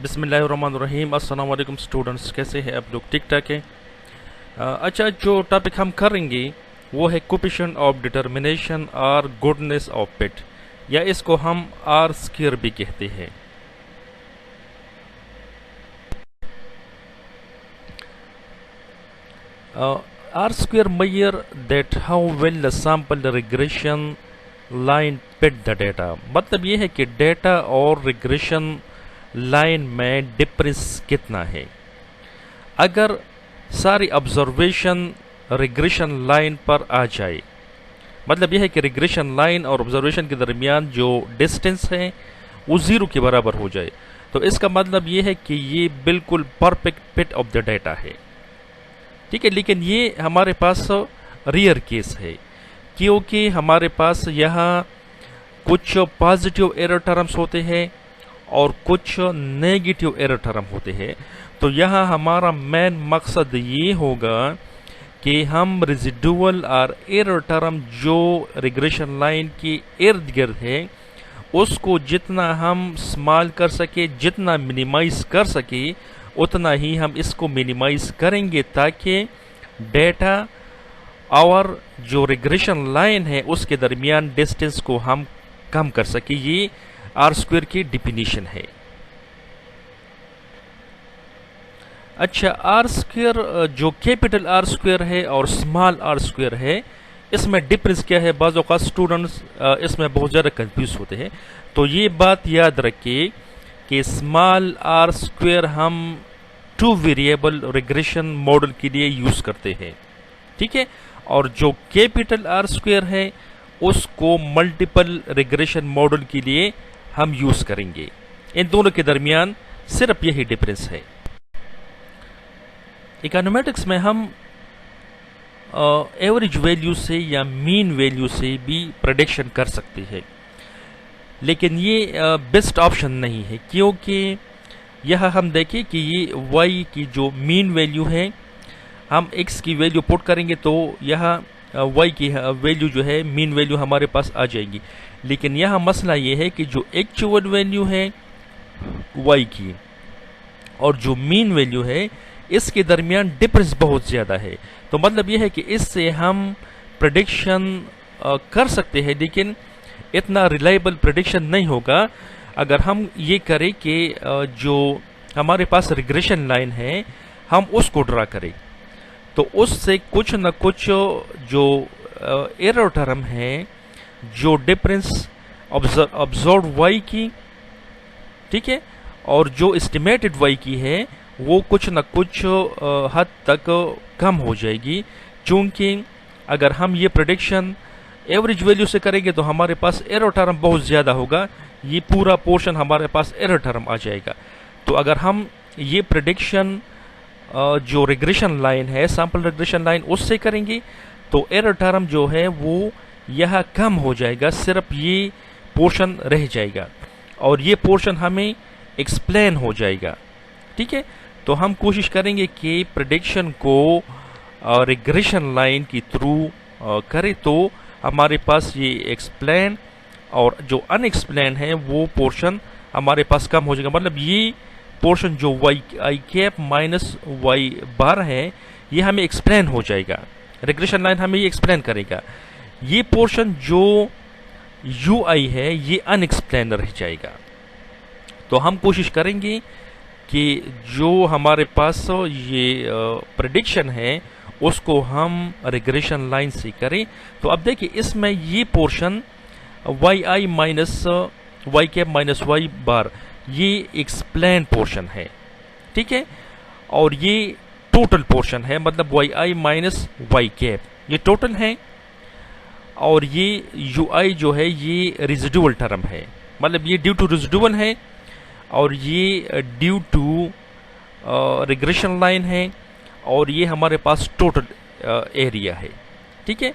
बिस्मिल्लाहिर्रहमानिर्रहीम। अस्सलाम वालेकुम स्टूडेंट्स, कैसे हैं आप लोग? ठीक ठाक है। अच्छा, जो टॉपिक हम करेंगे वो है कोफिशिएंट ऑफ डिटर्मिनेशन और गुडनेस ऑफ पेट, या इसको हम आर स्क्वायर भी कहते हैं। R square measure that how well the sample regression line fit the data. मतलब ये है कि डेटा और रिग्रेशन लाइन में डिफरेंस कितना है। अगर सारी ऑब्जर्वेशन रिग्रेशन लाइन पर आ जाए, मतलब यह है कि रिग्रेशन लाइन और ऑब्जर्वेशन के दरमियान जो डिस्टेंस है वो ज़ीरो के बराबर हो जाए, तो इसका मतलब ये है कि ये बिल्कुल perfect fit of the data है। ठीक है, लेकिन ये हमारे पास रेयर केस है, क्योंकि हमारे पास यहाँ कुछ पॉजिटिव एरर टर्म्स होते हैं और कुछ नेगेटिव एरर टर्म होते हैं। तो यहाँ हमारा मेन मकसद ये होगा कि हम रेजिडुअल और एरर टर्म जो रिग्रेशन लाइन के इर्द गिर्द है उसको जितना हम स्मॉल कर सके, जितना मिनिमाइज कर सके, उतना ही हम इसको मिनिमाइज करेंगे ताकि डेटा और जो रिग्रेशन लाइन है उसके दरमियान डिस्टेंस को हम कम कर सके। ये आर स्क्वायर की डिफिनीशन है। अच्छा, आर स्क्वायर जो कैपिटल आर स्क्वायर है और स्मॉल आर स्क्वायर है, इसमें डिफरेंस क्या है? बाज़ औक़ात स्टूडेंट्स इसमें बहुत ज़्यादा कंफ्यूज होते हैं। तो ये बात याद रखिए कि स्मॉल आर स्क्वायर हम 2 वेरिएबल रिग्रेशन मॉडल के लिए यूज़ करते हैं, ठीक है, और जो कैपिटल आर स्क्वायर है उसको मल्टीपल रिग्रेशन मॉडल के लिए हम यूज़ करेंगे। इन दोनों के दरमियान सिर्फ यही डिफरेंस है। इकोनॉमेटिक्स में हम एवरेज वैल्यू से या मीन वैल्यू से भी प्रेडिक्शन कर सकते हैं, लेकिन ये बेस्ट ऑप्शन नहीं है, क्योंकि यह हम देखें कि ये y की जो मीन वैल्यू है, हम x की वैल्यू पुट करेंगे तो यह y की वैल्यू जो है मीन वैल्यू हमारे पास आ जाएगी। लेकिन यहाँ मसला ये है कि जो एक्चुअल वैल्यू है y की और जो मीन वैल्यू है इसके दरमियान डिफरेंस बहुत ज़्यादा है। तो मतलब यह है कि इससे हम प्रेडिक्शन कर सकते हैं, लेकिन इतना रिलायबल प्रेडिक्शन नहीं होगा अगर हम ये करें कि जो हमारे पास रिग्रेशन लाइन है हम उसको ड्रा करें, तो उससे कुछ न कुछ जो एरर टर्म है, जो डिफरेंस ऑब्जर्व y की, ठीक है, और जो एस्टिमेटेड y की है वो कुछ न कुछ हद तक कम हो जाएगी। चूँकि अगर हम ये प्रेडिक्शन एवरेज वैल्यू से करेंगे तो हमारे पास एरर टर्म बहुत ज़्यादा होगा, ये पूरा पोर्शन हमारे पास एरर टर्म आ जाएगा। तो अगर हम ये प्रेडिक्शन जो रिग्रेशन लाइन है, सैंपल रिग्रेशन लाइन, उससे करेंगे तो एरर टर्म जो है वो यह कम हो जाएगा, सिर्फ ये पोर्शन रह जाएगा और ये पोर्शन हमें एक्सप्लेन हो जाएगा। ठीक है, तो हम कोशिश करेंगे कि प्रेडिक्शन को रिग्रेशन लाइन की थ्रू करें तो हमारे पास ये एक्सप्लेन और जो अनएक्सप्लेन है वो पोर्शन हमारे पास कम हो जाएगा। मतलब ये पोर्शन जो y कैप माइनस y बार है ये हमें एक्सप्लेन हो जाएगा, रिग्रेशन लाइन हमें ये एक्सप्लेन करेगा। ये पोर्शन जो ui है ये अनएक्सप्लेन रह जाएगा। तो हम कोशिश करेंगे कि जो हमारे पास ये प्रेडिक्शन है उसको हम रिग्रेशन लाइन से करें। तो अब देखिए इसमें ये portion yi minus y cap minus y बार ये एक्सप्लेन पोर्शन है, ठीक है, और ये टोटल पोर्शन है, मतलब yi माइनस y कैप ये टोटल है, और ये ui जो है ये रेजिडुअल टर्म है, मतलब ये ड्यू टू रेजिडुअल है और ये ड्यू टू रिग्रेशन लाइन है, और ये हमारे पास टोटल एरिया है। ठीक है,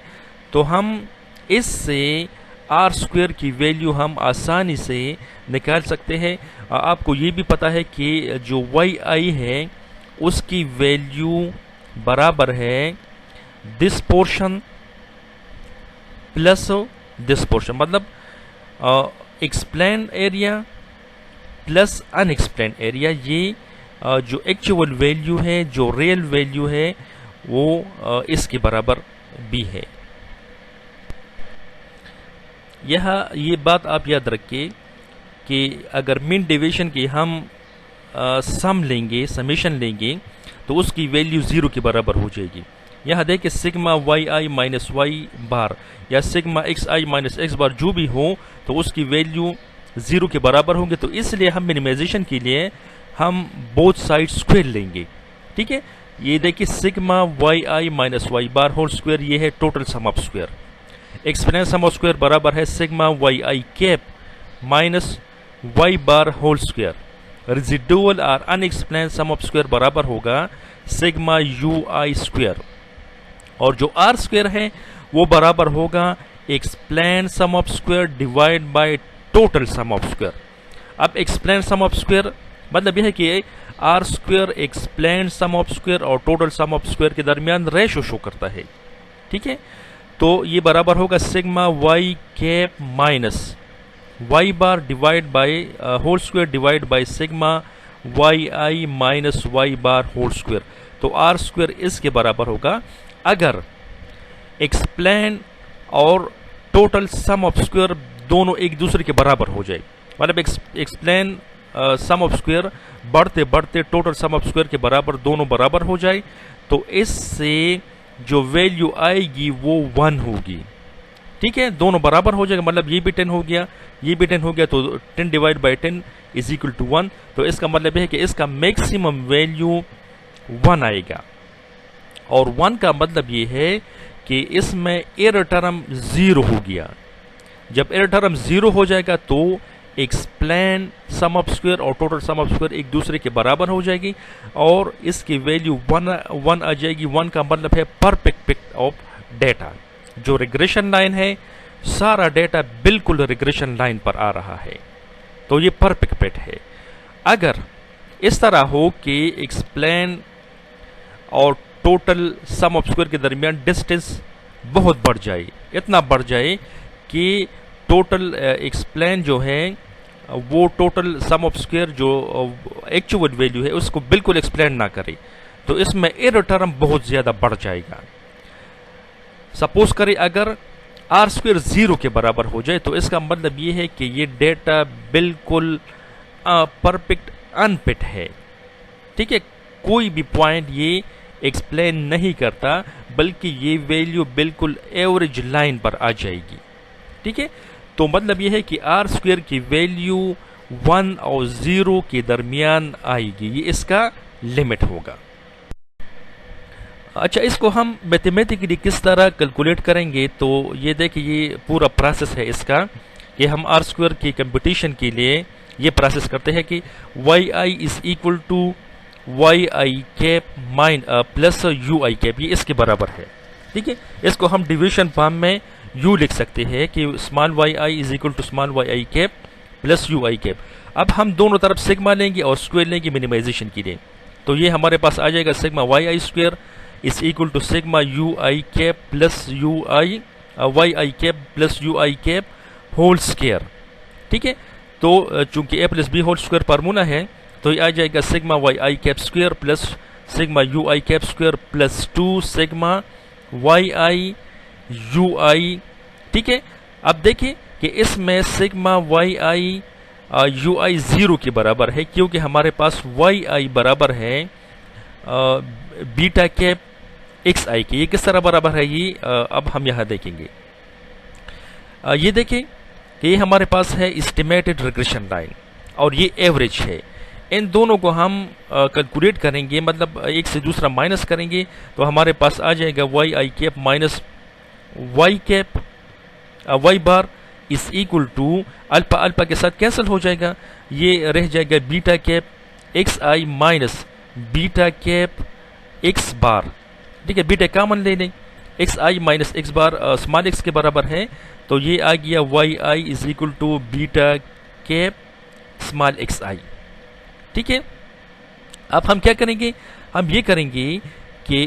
तो हम इससे आर स्क्वायर की वैल्यू हम आसानी से निकाल सकते हैं। आपको ये भी पता है कि जो yi है उसकी वैल्यू बराबर है this portion plus this portion, मतलब explained area plus unexplained area, ये जो एक्चुअल वैल्यू है, जो रियल वैल्यू है, वो इसके बराबर भी है। ये बात आप याद रखिए कि अगर मीन डेविएशन की हम सम लेंगे, समेशन लेंगे, तो उसकी वैल्यू 0 के बराबर हो जाएगी। यहाँ देखिए sigma y i minus y बार या sigma x i minus x बार जो भी हो, तो उसकी वैल्यू 0 के बराबर होंगे। तो इसलिए हम मिनिमाइजेशन के लिए हम बोथ साइड स्क्वायर लेंगे। ठीक है, ये देखिए sigma y i minus y bar whole square, ये है total sum of square. Exponential sum of square बराबर है sigma y i cap minus y bar whole square. Residual और अनएक्सप्लेन सम ऑफ स्क्वायर बराबर होगा सिग्मा यू आई square, और जो are square है वो बराबर होगा explain sum of square divide by total sum of square. अब एक्सप्लेन सम ऑफ स्क्वायर मतलब यह है कि R square explain sum of square और टोटल सम ऑफ स्क्वायर के दरमियान रेशो शो करता है। ठीक है, तो ये बराबर होगा sigma y cap minus y bar divide by whole square divide by sigma y i minus y bar whole square. तो आर स्क्वायर इसके बराबर होगा अगर एक्सप्लेन और टोटल सम ऑफ स्क्वायर दोनों एक दूसरे के बराबर हो जाए। मतलब एक्सप्लेन सम ऑफ स्क्वायर बढ़ते बढ़ते टोटल सम ऑफ स्क्वायर के बराबर दोनों बराबर हो जाए, तो इससे जो वैल्यू आएगी वो 1 होगी। ठीक है, दोनों बराबर हो जाएगा, मतलब ये भी 10 हो गया, ये भी 10 हो गया, तो 10 divide by 10 is equal to 1। तो इसका मतलब यह है कि इसका मैक्सिमम वैल्यू 1 आएगा, और 1 का मतलब ये है कि इसमें एरर टर्म 0 हो गया। जब एरर टर्म 0 हो जाएगा तो एक्सप्लेन सम ऑफ स्क्वायर और टोटल सम ऑफ स्क्वायर एक दूसरे के बराबर हो जाएगी, और इसकी वैल्यू 1 आ जाएगी। 1 का मतलब है परफेक्ट फिट ऑफ डेटा। जो रिग्रेशन लाइन है, सारा डेटा बिल्कुल रिग्रेशन लाइन पर आ रहा है, तो ये परफेक्ट फिट है। अगर इस तरह हो कि एक्सप्लेन और टोटल सम ऑफ स्क्वायर के दरमियान डिस्टेंस बहुत बढ़ जाए, इतना बढ़ जाए कि टोटल एक्सप्लेन जो है वो टोटल सम ऑफ स्क्वायर जो एक्चुअल वैल्यू है उसको बिल्कुल एक्सप्लेन ना करे, तो इसमें एरर टर्म बहुत ज़्यादा बढ़ जाएगा। सपोज करें अगर आर स्क्वायर 0 के बराबर हो जाए, तो इसका मतलब ये है कि ये डेटा बिल्कुल परफेक्ट अनफिट है। ठीक है, कोई भी पॉइंट ये एक्सप्लेन नहीं करता, बल्कि ये वैल्यू बिल्कुल एवरेज लाइन पर आ जाएगी। ठीक है, तो मतलब यह है कि आर स्क्वायर की वैल्यू 1 और 0 के दरमियान आएगी, ये इसका लिमिट होगा। अच्छा, इसको हम मैथमेटिकली किस तरह कैलकुलेट करेंगे, तो ये देखिए ये पूरा प्रोसेस है इसका कि हम आर स्क्वायर की कंप्यूटेशन के लिए ये प्रोसेस करते हैं कि y i is equal to y i cap plus u i cap, ये इसके बराबर है। ठीक है, इसको हम डिवीजन फॉर्म में यू लिख सकते हैं कि small y i is equal to small y i cap plus u i cap. अब हम दोनों तरफ सिग्मा लेंगे और स्क्वायर लेंगे मिनिमाइजेशन के लिए, तो ये हमारे पास आ जाएगा sigma y i square is equal to sigma u i cap plus u i y i cap plus u i cap whole square. ठीक है, तो चूंकि a plus b whole square formula है, तो ये आ जाएगा sigma y i cap square plus sigma u i cap square plus 2 sigma y i u i. ठीक है, अब देखिए कि इसमें सिग्मा वाई आई यू आई 0 के बराबर है, क्योंकि हमारे पास वाई आई बराबर है बीटा कैप एक्स आई के। ये किस तरह बराबर है ये अब हम यहाँ देखेंगे। ये देखें कि ये हमारे पास है एस्टिमेटेड रिग्रेशन लाइन और ये एवरेज है। इन दोनों को हम कैलकुलेट करेंगे, मतलब एक से दूसरा माइनस करेंगे, तो हमारे पास आ जाएगा y i cap minus y cap y bar is equal to alpha, alpha के साथ कैंसिल हो जाएगा, ये रह जाएगा beta cap x i minus beta cap x bar. ठीक है, बीटा कॉमन ले लें, x i minus x bar small x के बराबर है, तो ये आ गया y i is equal to beta cap small x i. ठीक है, अब हम क्या करेंगे, हम ये करेंगे कि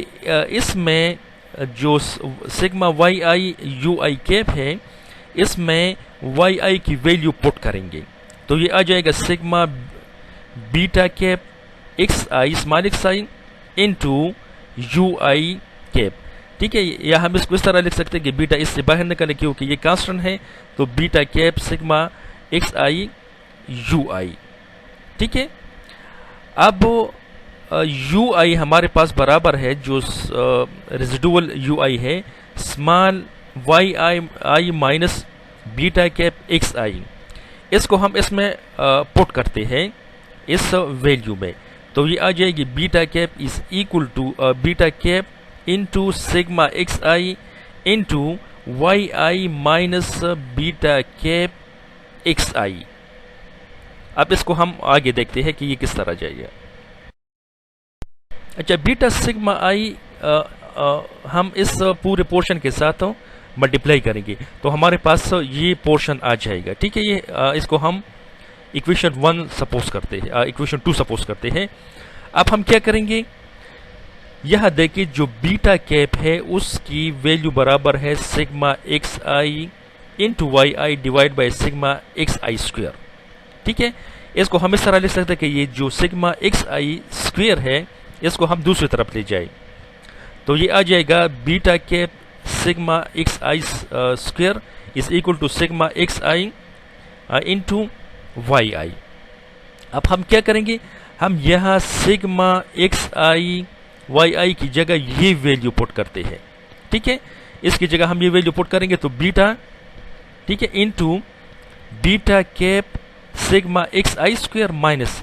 इसमें जो sigma y i u i cap है, इसमें वाई आई की वैल्यू पुट करेंगे। तो ये आ जाएगा sigma beta cap x I small x i into u i cap. ठीक है, या हम इसको इस तरह लिख सकते हैं कि बीटा इससे बाहर निकले क्योंकि ये कांस्टेंट है, तो beta cap sigma x i u i. ठीक है, अब यू आई हमारे पास बराबर है जो रेजिडुअल यू आई है small y i minus beta cap x आई। इसको हम इसमें पुट करते हैं इस वैल्यू में, तो ये आ जाएगी beta cap is equal to beta cap into sigma x i into y i minus beta cap x i. अब इसको हम आगे देखते हैं कि ये किस तरह जाएगा। अच्छा, बीटा सिग्मा आई हम इस पूरे पोर्शन के साथ मल्टीप्लाई करेंगे तो हमारे पास ये पोर्शन आ जाएगा। ठीक है, ये इसको हम इक्वेशन 1 सपोज करते हैं, इक्वेशन 2 सपोज करते हैं। अब हम क्या करेंगे, यह देखिए जो बीटा कैप है उसकी वैल्यू बराबर है sigma x i into y i divide by sigma x i square. ठीक है, इसको हम इस तरह लिख सकते हैं कि ये जो सिग्मा एक्स आई स्क्वेयर है इसको हम दूसरी तरफ ले जाए, तो ये आ जाएगा beta cap sigma x i square is equal to sigma x i into y i. अब हम क्या करेंगे, हम यहाँ sigma x i y i की जगह ये वैल्यू पुट करते हैं। ठीक है, इसकी जगह हम ये वैल्यू पुट करेंगे तो बीटा, ठीक है, into beta cap sigma x i square minus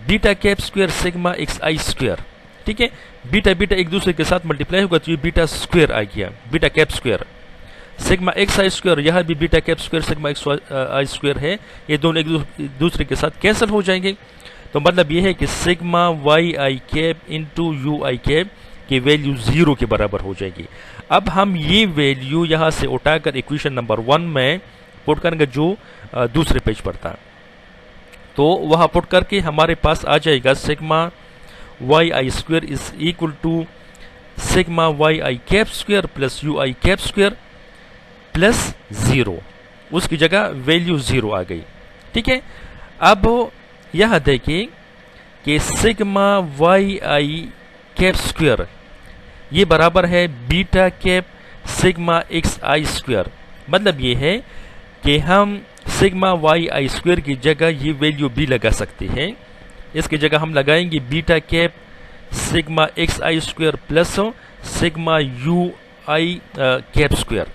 beta cap square sigma x i square. ठीक है, बीटा बीटा एक दूसरे के साथ मल्टीप्लाई होगा तो ये बीटा स्क्वेयर आ गया, beta cap square sigma x i square, यह भी beta cap square sigma x i square है, ये दोनों एक दूसरे के साथ कैंसिल हो जाएंगे। तो मतलब ये है कि sigma y i cap into u i cap की वैल्यू 0 के बराबर हो जाएगी। अब हम ये वैल्यू यहाँ से उठाकर इक्वेशन नंबर 1 में पुट करेंगे जो दूसरे पेज पर था, तो वहाँ पुट करके हमारे पास आ जाएगा sigma y i square is equal to sigma y i cap square plus u i cap square plus 0, उसकी जगह वैल्यू 0 आ गई। ठीक है, अब यह देखिए कि sigma y i cap square ये बराबर है beta cap sigma x i square. मतलब ये है कि हम सिग्मा वाई आई स्क्वेयर की जगह ये वैल्यू भी लगा सकते हैं, इसकी जगह हम लगाएंगे beta cap sigma x i square plus sigma u i cap square.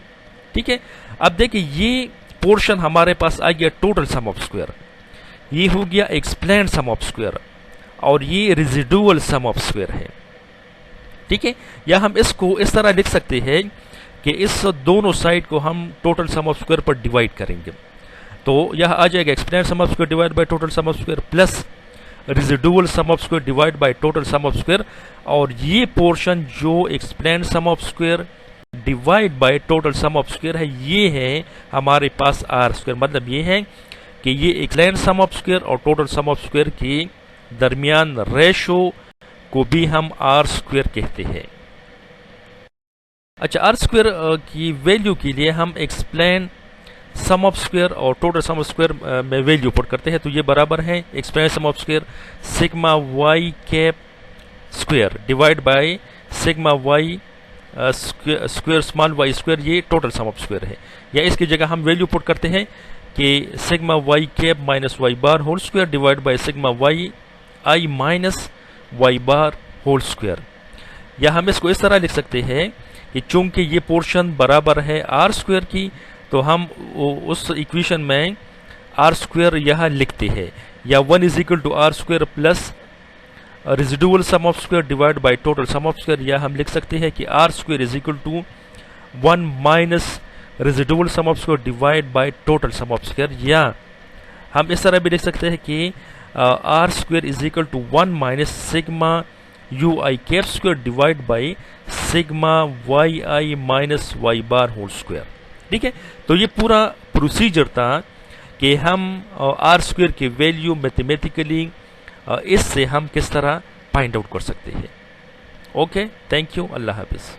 ठीक है, अब देखिए ये पोर्शन हमारे पास आ गया टोटल सम ऑफ स्क्वेयर, ये हो गया एक्सप्लेन्ड सम ऑफ स्क्वेयर और ये रेजिडुअल सम ऑफ स्क्वेयर है। ठीक है, या हम इसको इस तरह लिख सकते हैं कि इस दोनों साइड को हम टोटल सम ऑफ स्क्वेयर पर डिवाइड करेंगे, तो यह आ जाएगा explained sum of square divide by total sum of square plus residual sum of square divide by total sum of square, और ये पोर्शन जो explained sum of square divide by total sum of square है ये है हमारे पास are square. मतलब ये है कि ये एक्सप्लेन्ड सम ऑफ स्क्वेयर और टोटल सम ऑफ स्क्वेयर के दरमियान रेशो को भी हम आर स्क्वेयर कहते हैं। अच्छा, आर स्क्वेयर की वैल्यू के लिए हम एक्सप्लेन सम ऑफ स्क्वेयर और टोटल सम ऑफ स्क्वेयर में वैल्यू पुट करते हैं, तो ये बराबर है explain sum of square sigma y cap square divide by sigma y square small y square, ये टोटल सम ऑफ स्क्वेयर है। या इसकी जगह हम वैल्यू पुट करते हैं कि sigma y cap minus y bar whole square divide by sigma y i minus y bar whole square. या हम इसको इस तरह लिख सकते हैं कि चूंकि ये पोर्शन बराबर है आर स्क्वेयर की, तो हम उस इक्वेशन में आर स्क्वेयर यहाँ लिखते हैं, या 1 is equal to r square plus residual sum of square divide by total sum of square, या हम लिख सकते हैं कि r square is equal to 1 minus residual sum of square divide by total sum of square. या हम इस तरह भी लिख सकते हैं कि r square is equal to 1 minus sigma u i cap square divide by sigma y i minus y bar whole square. ठीक है, तो ये पूरा प्रोसीजर था कि हम आर स्क्वेयर की वैल्यू मैथमेटिकली इससे हम किस तरह फाइंड आउट कर सकते हैं। ओके, थैंक यू, अल्लाह हाफिज़।